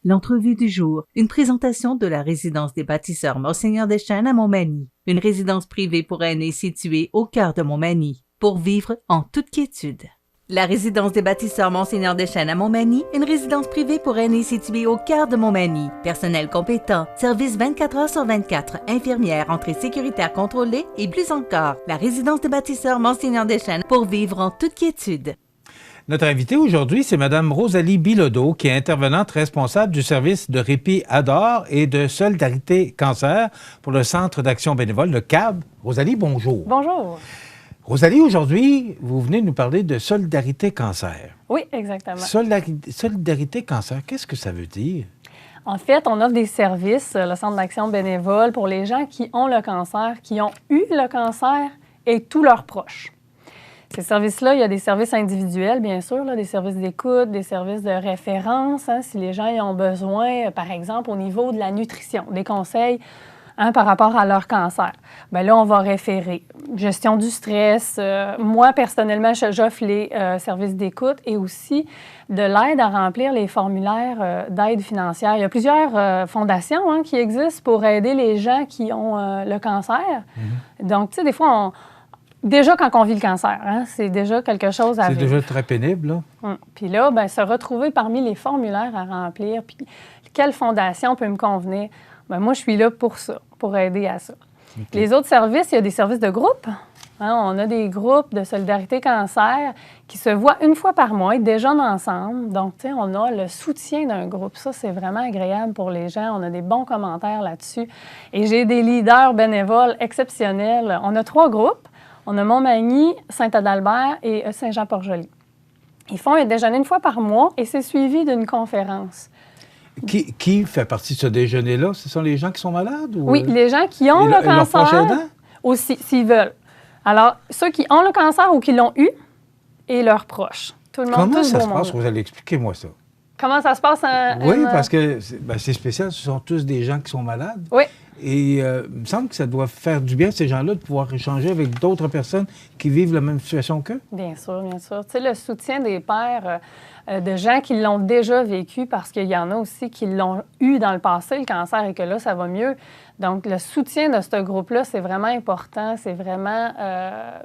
L'entrevue du jour, une présentation de la résidence des bâtisseurs Monseigneur Deschênes à Montmagny, une résidence privée pour aînés située au cœur de Montmagny, pour vivre en toute quiétude. La résidence des bâtisseurs Monseigneur Deschênes à Montmagny, une résidence privée pour aînés située au cœur de Montmagny. Personnel compétent, service 24 heures sur 24, infirmière, entrée sécuritaire contrôlée et plus encore. La résidence des bâtisseurs Monseigneur Deschênes pour vivre en toute quiétude. Notre invitée aujourd'hui, c'est Mme Rosalie Bilodeau, qui est intervenante responsable du service de répit Adore et de Solidarité Cancer pour le Centre d'action bénévole, le CAB. Rosalie, bonjour. Bonjour. Rosalie, aujourd'hui, vous venez nous parler de Solidarité Cancer. Oui, exactement. Solidarité Cancer, qu'est-ce que ça veut dire? En fait, on offre des services, le Centre d'action bénévole, pour les gens qui ont le cancer, qui ont eu le cancer et tous leurs proches. Ces services-là, il y a des services individuels, bien sûr, là, des services d'écoute, des services de référence, si les gens y ont besoin, par exemple, au niveau de la nutrition, des conseils par rapport à leur cancer. Bien là, on va référer. Gestion du stress. Moi, personnellement, j'offre les services d'écoute et aussi de l'aide à remplir les formulaires d'aide financière. Il y a plusieurs fondations qui existent pour aider les gens qui ont le cancer. Mm-hmm. Donc, tu sais, des fois, déjà, quand on vit le cancer, c'est déjà quelque chose à vivre. C'est déjà très pénible, là. Puis là, bien, se retrouver parmi les formulaires à remplir, puis quelle fondation peut me convenir? Bien, moi, je suis là pour ça, pour aider à ça. Okay. Les autres services, il y a des services de groupe. On a des groupes de solidarité cancer qui se voient une fois par mois, ils déjeunent ensemble. Donc, tu sais, on a le soutien d'un groupe. Ça, c'est vraiment agréable pour les gens. On a des bons commentaires là-dessus. Et j'ai des leaders bénévoles exceptionnels. On a 3 groupes. On a Montmagny, Saint-Adalbert et Saint-Jean-Port-Joli. Ils font un déjeuner une fois par mois et c'est suivi d'une conférence. Qui fait partie de ce déjeuner-là? Ce sont les gens qui sont malades? Ou... Oui, les gens qui ont le cancer aussi, s'ils veulent. Alors, ceux qui ont le cancer ou qui l'ont eu et leurs proches. Tout le monde, comment ça se passe? Vous allez expliquer-moi ça. Comment ça se passe? Oui, parce que c'est spécial. Ce sont tous des gens qui sont malades. Oui. Et il me semble que ça doit faire du bien à ces gens-là de pouvoir échanger avec d'autres personnes qui vivent la même situation qu'eux. Bien sûr, bien sûr. Tu sais, le soutien des pairs, de gens qui l'ont déjà vécu, parce qu'il y en a aussi qui l'ont eu dans le passé, le cancer, et que là, ça va mieux. Donc, le soutien de ce groupe-là, c'est vraiment important, c'est vraiment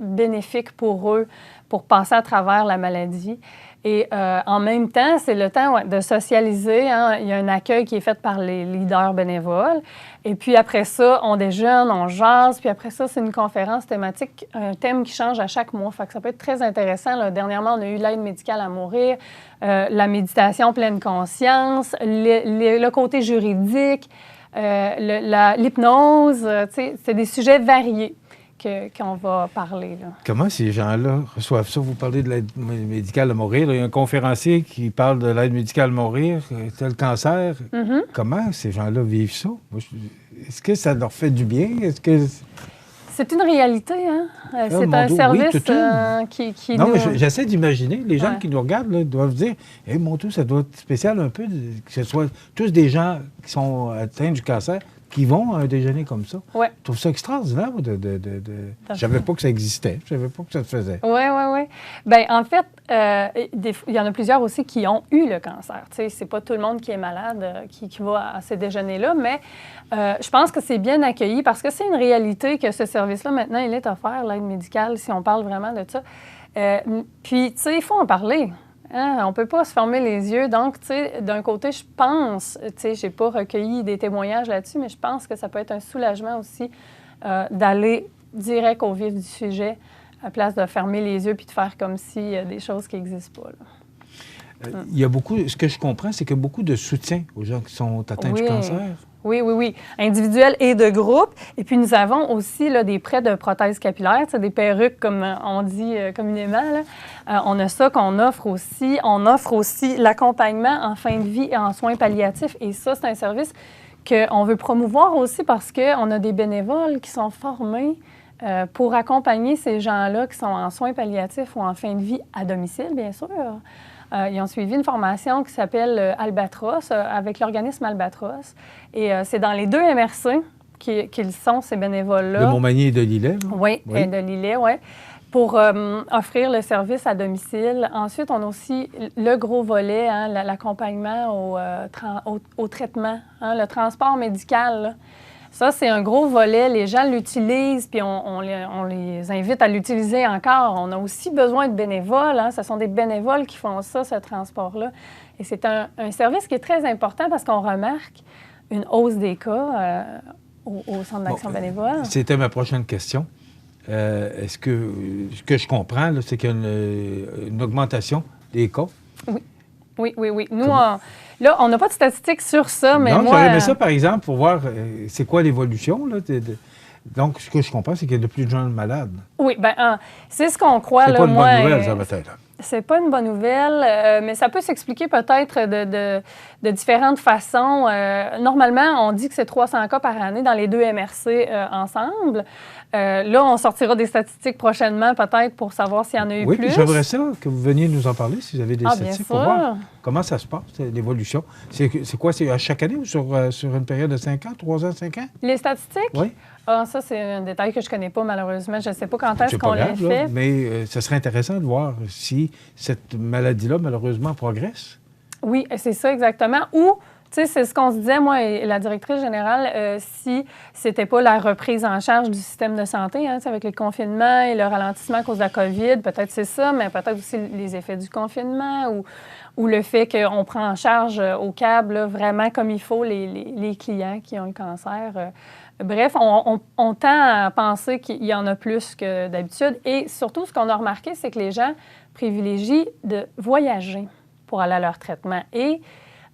bénéfique pour eux, pour passer à travers la maladie. Et en même temps, c'est le temps de socialiser. Il y a un accueil qui est fait par les leaders bénévoles. Et puis après ça, on déjeune, on jase. Puis après ça, c'est une conférence thématique, un thème qui change à chaque mois. Fait que ça peut être très intéressant. Là, dernièrement, on a eu l'aide médicale à mourir, la méditation pleine conscience, le côté juridique, l'hypnose. C'est des sujets variés qu'on va parler. Là. Comment ces gens-là reçoivent ça? Vous parlez de l'aide médicale à mourir. Là, il y a un conférencier qui parle de l'aide médicale à mourir, tel cancer. Mm-hmm. Comment ces gens-là vivent ça? Est-ce que ça leur fait du bien? Est-ce que... C'est une réalité, c'est un service qui non, nous... mais j'essaie d'imaginer. Les gens qui nous regardent là, doivent dire « Hey, mon Dieu, ça doit être spécial un peu que ce soit tous des gens qui sont atteints du cancer qui vont à un déjeuner comme ça. Ouais. Je trouve ça extraordinaire. Je savais pas que ça existait. Je savais pas que ça se faisait. Oui. Bien, en fait, il y en a plusieurs aussi qui ont eu le cancer. Tu sais, c'est pas tout le monde qui est malade qui va à ces déjeuners-là, mais je pense que c'est bien accueilli parce que c'est une réalité que ce service-là, maintenant, il est offert, l'aide médicale, si on parle vraiment de ça. Puis, tu sais, il faut en parler. On ne peut pas se fermer les yeux. Donc, tu sais, d'un côté, je pense, tu sais, je n'ai pas recueilli des témoignages là-dessus, mais je pense que ça peut être un soulagement aussi d'aller direct au vif du sujet à place de fermer les yeux puis de faire comme s'il y a des choses qui n'existent pas. Là. Il y a beaucoup, ce que je comprends, c'est qu'il y a beaucoup de soutien aux gens qui sont atteints du cancer. Oui. Individuel et de groupe. Et puis, nous avons aussi là, des prêts de prothèses capillaires, des perruques, comme on dit communément. Là. On a ça qu'on offre aussi. On offre aussi l'accompagnement en fin de vie et en soins palliatifs. Et ça, c'est un service qu'on veut promouvoir aussi parce qu'on a des bénévoles qui sont formés pour accompagner ces gens-là qui sont en soins palliatifs ou en fin de vie à domicile, bien sûr. Ils ont suivi une formation qui s'appelle Albatros, avec l'organisme Albatros. Et c'est dans les 2 MRC qu'ils sont, ces bénévoles-là. De Montmagny et de Lillet. Oui, et de Lillet, oui. pour offrir le service à domicile. Ensuite, on a aussi le gros volet, hein, l'accompagnement au traitement, hein, le transport médical. Là. Ça, c'est un gros volet. Les gens l'utilisent, puis on les invite à l'utiliser encore. On a aussi besoin de bénévoles. Hein. Ce sont des bénévoles qui font ça, ce transport-là. Et c'est un service qui est très important parce qu'on remarque une hausse des cas au Centre d'action bénévole. C'était ma prochaine question. Est-ce que ce que je comprends, là, c'est qu'il y a une augmentation des cas? Oui. Nous, là, on n'a pas de statistiques sur ça, mais non, moi... j'aurais aimé ça, par exemple, pour voir c'est quoi l'évolution. Là, Donc, ce que je comprends, c'est qu'il y a de plus de gens malades. Oui, bien, c'est ce qu'on croit. C'est là, pas une bonne nouvelle, ça, peut-être. C'est pas une bonne nouvelle, mais ça peut s'expliquer peut-être de différentes façons. Normalement, on dit que c'est 300 cas par année dans les 2 MRC ensemble. Là, on sortira des statistiques prochainement, peut-être, pour savoir s'il y en a eu plus. Oui, j'aimerais ça que vous veniez nous en parler, si vous avez des statistiques, pour voir comment ça se passe, l'évolution. C'est quoi? C'est à chaque année ou sur une période de 5 ans, 3 ans, 5 ans? Les statistiques? Oui. Ah, ça, c'est un détail que je ne connais pas, malheureusement. Je ne sais pas quand est-ce qu'on l'a fait. Là, mais ce serait intéressant de voir si cette maladie-là, malheureusement, progresse. Oui, c'est ça exactement. Ou, tu sais, c'est ce qu'on se disait, moi et la directrice générale, si c'était pas la reprise en charge du système de santé, hein, avec les confinements et le ralentissement à cause de la COVID, peut-être c'est ça, mais peut-être aussi les effets du confinement ou le fait qu'on prend en charge au CAB là, vraiment comme il faut les clients qui ont le cancer. Bref, on tend à penser qu'il y en a plus que d'habitude. Et surtout, ce qu'on a remarqué, c'est que les gens privilégient de voyager pour aller à leur traitement. Et,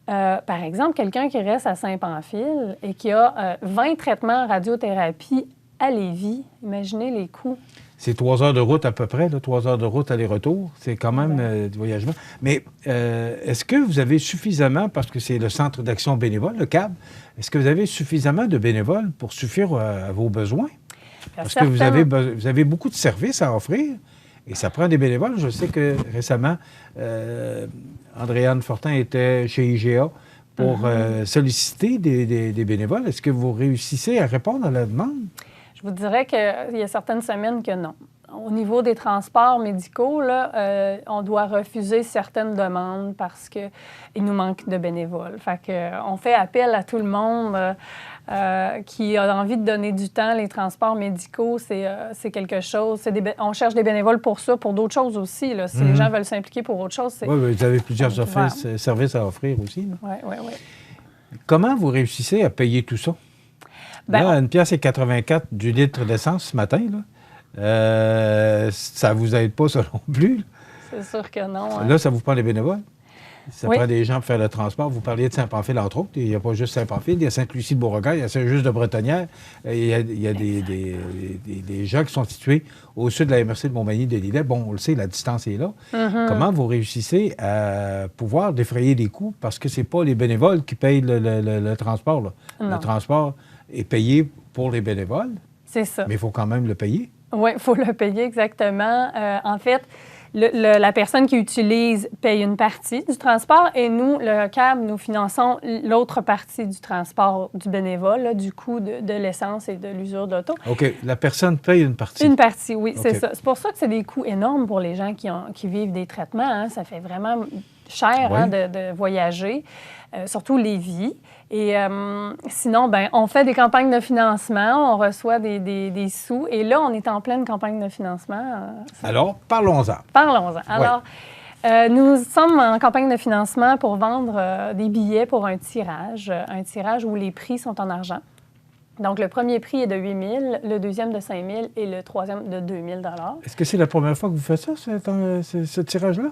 par exemple, quelqu'un qui reste à Saint-Pamphile et qui a 20 traitements en radiothérapie à Lévis, imaginez les coûts. C'est 3 heures de route à peu près, là, 3 heures de route aller-retour. C'est quand même du voyagement. Mais est-ce que vous avez suffisamment, parce que c'est le Centre d'action bénévole, le CAB, est-ce que vous avez suffisamment de bénévoles pour suffire à vos besoins? Parce que vous avez beaucoup de services à offrir et ça prend des bénévoles. Je sais que récemment, Andréane Fortin était chez IGA pour solliciter des bénévoles. Est-ce que vous réussissez à répondre à la demande? Je vous dirais qu'il y a certaines semaines que non. Au niveau des transports médicaux, là, on doit refuser certaines demandes parce qu'il nous manque de bénévoles. Fait qu'on fait appel à tout le monde qui a envie de donner du temps. Les transports médicaux, c'est quelque chose. On cherche des bénévoles pour ça, pour d'autres choses aussi. Là. Si les gens veulent s'impliquer pour autre chose, c'est... Oui, vous avez plusieurs services à offrir aussi. Oui. Comment vous réussissez à payer tout ça? Là, 1,84 $ du litre d'essence ce matin, là, ça ne vous aide pas, ça non plus. C'est sûr que non. Hein. Là, ça vous prend des bénévoles. Ça prend des gens pour faire le transport. Vous parliez de Saint-Pamphile, entre autres. Il n'y a pas juste Saint-Pamphile, il y a Sainte-Lucie-de-Beauregard, il y a Saint-Just-de-Bretonnière. Il y a des gens qui sont situés au sud de la MRC de Montmagny-de-Lillet. Bon, on le sait, la distance est là. Comment vous réussissez à pouvoir défrayer des coûts? Parce que ce n'est pas les bénévoles qui payent le transport. Là. Le transport est payé pour les bénévoles. C'est ça. Mais il faut quand même le payer. Oui, il faut le payer exactement. En fait, la personne qui utilise paye une partie du transport et nous, le CAB, nous finançons l'autre partie du transport du bénévole, là, du coût de l'essence et de l'usure d'auto. OK. La personne paye une partie. Une partie, oui, c'est ça. C'est pour ça que c'est des coûts énormes pour les gens qui vivent des traitements. Hein. Ça fait vraiment cher de voyager, surtout Lévis. Et sinon, on fait des campagnes de financement, on reçoit des sous. Et là, on est en pleine campagne de financement. Alors, parlons-en. Parlons-en. Alors, nous sommes en campagne de financement pour vendre des billets pour un tirage où les prix sont en argent. Donc, le premier prix est de 8 000, le deuxième de 5 000 et le troisième de 2 000 $. Est-ce que c'est la première fois que vous faites ça, ce tirage-là?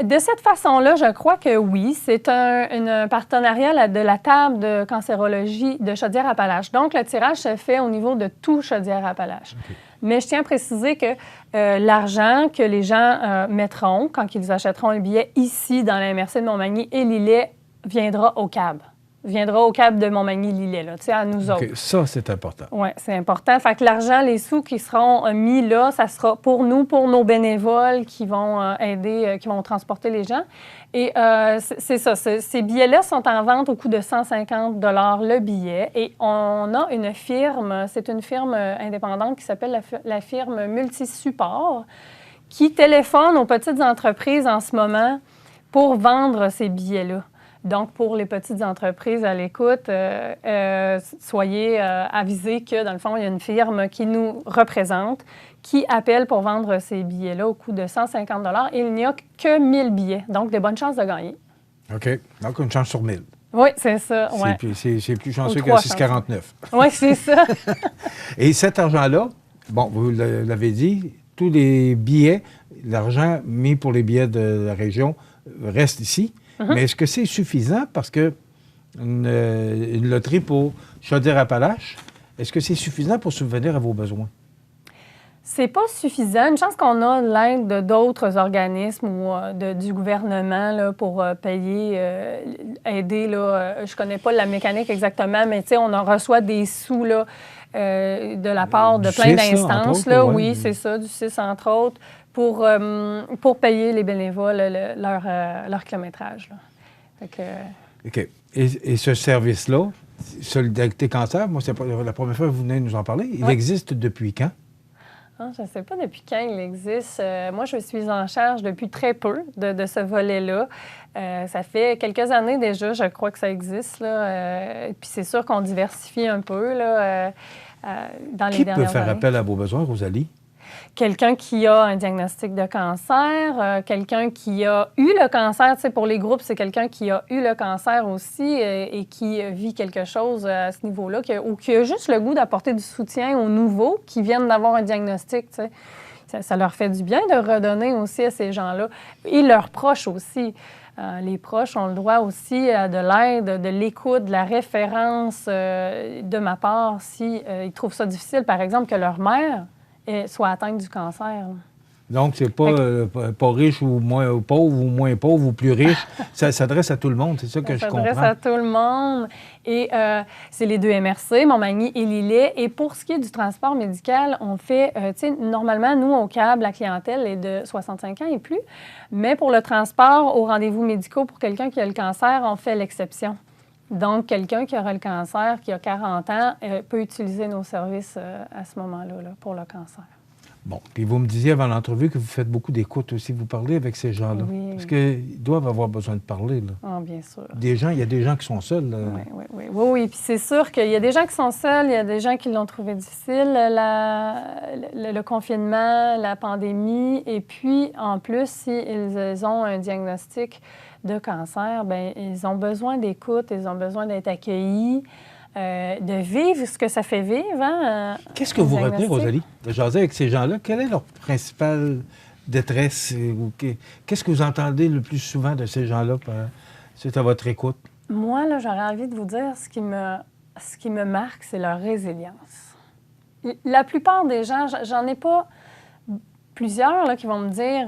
De cette façon-là, je crois que oui. C'est un partenariat de la table de cancérologie de Chaudière-Appalaches. Donc, le tirage se fait au niveau de tout Chaudière-Appalaches. Okay. Mais je tiens à préciser que l'argent que les gens mettront quand ils achèteront un billet ici dans la MRC de Montmagny et Lillet viendra au CAB. viendra au câble de Montmagny-Lillet, là, tu sais, à nous autres. Ça, c'est important. Oui, c'est important. Fait que l'argent, les sous qui seront mis là, ça sera pour nous, pour nos bénévoles qui vont aider, qui vont transporter les gens. Et c'est ça. Ces billets-là sont en vente au coût de 150 le billet. Et on a une firme, c'est une firme indépendante qui s'appelle la firme Multisupport, qui téléphone aux petites entreprises en ce moment pour vendre ces billets-là. Donc, pour les petites entreprises à l'écoute, soyez avisés que, dans le fond, il y a une firme qui nous représente, qui appelle pour vendre ces billets-là au coût de 150 et il n'y a que 1000 billets. Donc, de bonnes chances de gagner. OK. Donc, une chance sur 1000. Oui, c'est ça. Ouais. C'est plus chanceux que 6,49. Oui, c'est ça. Et cet argent-là, bon, vous l'avez dit, tous les billets, l'argent mis pour les billets de la région reste ici. Mais est-ce que c'est suffisant? Parce que une loterie pour Chaudière-Appalaches, est-ce que c'est suffisant pour subvenir à vos besoins? C'est pas suffisant. Une chance qu'on a l'aide d'autres organismes ou du gouvernement là, pour payer, aider. Là, je connais pas la mécanique exactement, mais on en reçoit des sous là, de la part de plein d'instances. Là, oui, c'est ça, du CIS entre autres, pour payer les bénévoles leur kilométrage. Là. Fait que... OK. Et ce service-là, Solidarité Cancer, moi, c'est la première fois que vous venez nous en parler. Il existe depuis quand? Ah, je ne sais pas depuis quand il existe. Moi, je suis en charge depuis très peu de ce volet-là. Ça fait quelques années déjà, je crois que ça existe. Puis c'est sûr qu'on diversifie un peu là, dans les dernières années. Qui peut faire appel à vos besoins, Rosalie? Quelqu'un qui a un diagnostic de cancer, quelqu'un qui a eu le cancer, tu sais, pour les groupes, c'est quelqu'un qui a eu le cancer aussi et qui vit quelque chose à ce niveau-là, ou qui a juste le goût d'apporter du soutien aux nouveaux qui viennent d'avoir un diagnostic, tu sais. Ça leur fait du bien de redonner aussi à ces gens-là. Et leurs proches aussi. Les proches ont le droit aussi de l'aide, de l'écoute, de la référence de ma part si ils trouvent ça difficile, par exemple, que leur mère soit atteinte du cancer. Donc, c'est pas riche ou moins pauvre ou plus riche. Ça s'adresse à tout le monde, c'est ça que je comprends. Ça s'adresse à tout le monde. Et c'est les deux MRC, Montmagny et Lillet. Et pour ce qui est du transport médical, on fait, tu sais, normalement, nous, au CAB, la clientèle est de 65 ans et plus. Mais pour le transport aux rendez-vous médicaux pour quelqu'un qui a le cancer, on fait l'exception. Donc, quelqu'un qui aura le cancer, qui a 40 ans, peut utiliser nos services à ce moment-là là, pour le cancer. Bon. Puis vous me disiez avant l'entrevue que vous faites beaucoup d'écoute aussi. Vous parlez avec ces gens-là. Oui. Parce qu'ils doivent avoir besoin de parler, là. Ah, bien sûr. Il y a des gens qui sont seuls, là. Oui. Puis c'est sûr qu'il y a des gens qui sont seuls, il y a des gens qui l'ont trouvé difficile, le confinement, la pandémie. Et puis, en plus, s'ils ont un diagnostic de cancer, bien, ils ont besoin d'écoute, ils ont besoin d'être accueillis. De vivre ce que ça fait vivre. Hein, qu'est-ce que vous retenez, Rosalie, de jaser avec ces gens-là? Quelle est leur principale détresse? Qu'est-ce que vous entendez le plus souvent de ces gens-là suite à votre écoute? Moi, là, j'aurais envie de vous dire ce qui me marque, c'est leur résilience. La plupart des gens, j'en ai pas plusieurs là, qui vont me dire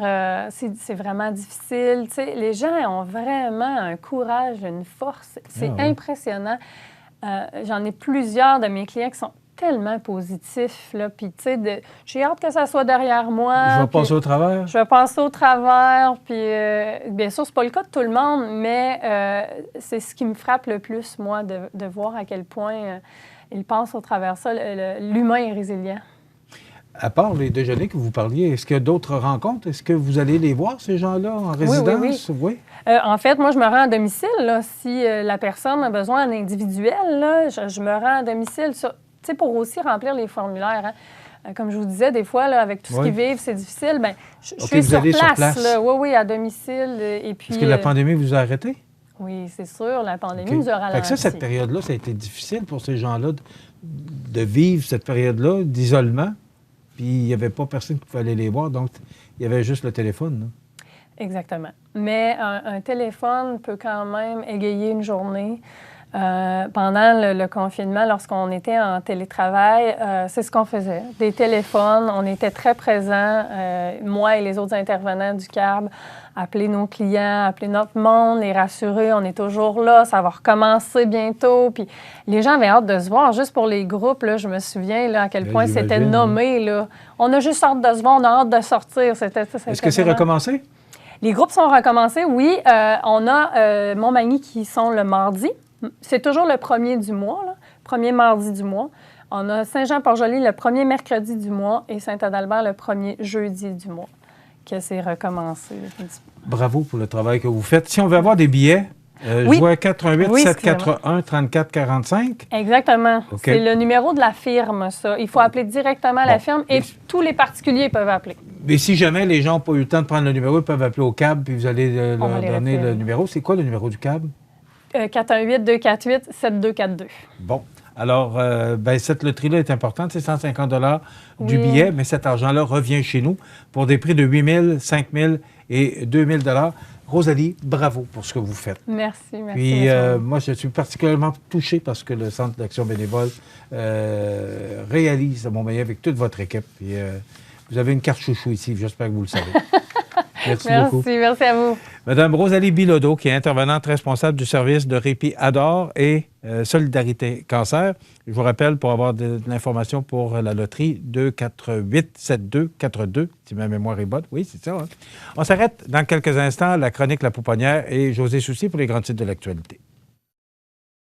c'est vraiment difficile. Tu sais, les gens ont vraiment un courage, une force. C'est impressionnant. J'en ai plusieurs de mes clients qui sont tellement positifs, là, puis tu sais, j'ai hâte que ça soit derrière moi. Je vais passer au travers. Je vais passer au travers, puis bien sûr, c'est pas le cas de tout le monde, mais c'est ce qui me frappe le plus, moi, de voir à quel point ils passent au travers ça. L'humain est résilient. À part les déjeuners que vous parliez, est-ce qu'il y a d'autres rencontres? Est-ce que vous allez les voir, ces gens-là, en résidence? Oui. En fait, moi, je me rends à domicile. Là, si la personne a besoin d'individuel, là, je me rends à domicile pour aussi remplir les formulaires. Hein. Comme je vous disais, des fois, là, avec tout ce qu'ils vivent, c'est difficile. Bien, je suis sur place. Là. Oui, à domicile. Et puis, est-ce que la pandémie vous a arrêté? Oui, c'est sûr. La pandémie nous a ralenti. Fait que cette période-là, ça a été difficile pour ces gens-là de vivre cette période-là d'isolement. Puis il n'y avait pas personne qui pouvait aller les voir, donc il y avait juste le téléphone. Là. Exactement. Mais un téléphone peut quand même égayer une journée. Pendant le confinement, lorsqu'on était en télétravail, c'est ce qu'on faisait. Des téléphones, on était très présents, moi et les autres intervenants du CARB, appeler nos clients, appeler notre monde, les rassurer, on est toujours là, ça va recommencer bientôt. Puis les gens avaient hâte de se voir, juste pour les groupes, là, je me souviens là, à quel point c'était nommé. Là. On a juste hâte de se voir, on a hâte de sortir. Est-ce que c'est recommencé? Les groupes sont recommencés, oui. On a Montmagny qui sont le mardi. C'est toujours le premier du mois, là, premier mardi du mois. On a Saint-Jean-Port-Joli le premier mercredi du mois et Saint-Adalbert le premier jeudi du mois, que c'est recommencé. Bravo pour le travail que vous faites. Si on veut avoir des billets, je vois 88 741 34 45. Exactement. Okay. C'est le numéro de la firme, ça. Il faut appeler directement la firme et tous les particuliers peuvent appeler. Mais si jamais les gens n'ont pas eu le temps de prendre le numéro, ils peuvent appeler au CAB puis vous allez leur donner le numéro. C'est quoi le numéro du CAB? 418-248-7242. Bon. Alors, cette loterie-là est importante. C'est 150 $ du billet, mais cet argent-là revient chez nous pour des prix de 8 000, 5 000 et 2 000 $. Rosalie, bravo pour ce que vous faites. Merci. Puis, moi, je suis particulièrement touché parce que le Centre d'action bénévole réalise à Montmagny avec toute votre équipe. Puis, vous avez une carte chouchou ici. J'espère que vous le savez. Merci beaucoup. Merci à vous. Madame Rosalie Bilodeau, qui est intervenante responsable du service de répit Adore et Solidarité Cancer. Je vous rappelle, pour avoir de l'information pour la loterie, 248-7242, si ma mémoire est bonne. Oui, c'est ça. Hein? On s'arrête dans quelques instants. La chronique La Pouponnière et José Soucy pour les grands titres de l'actualité.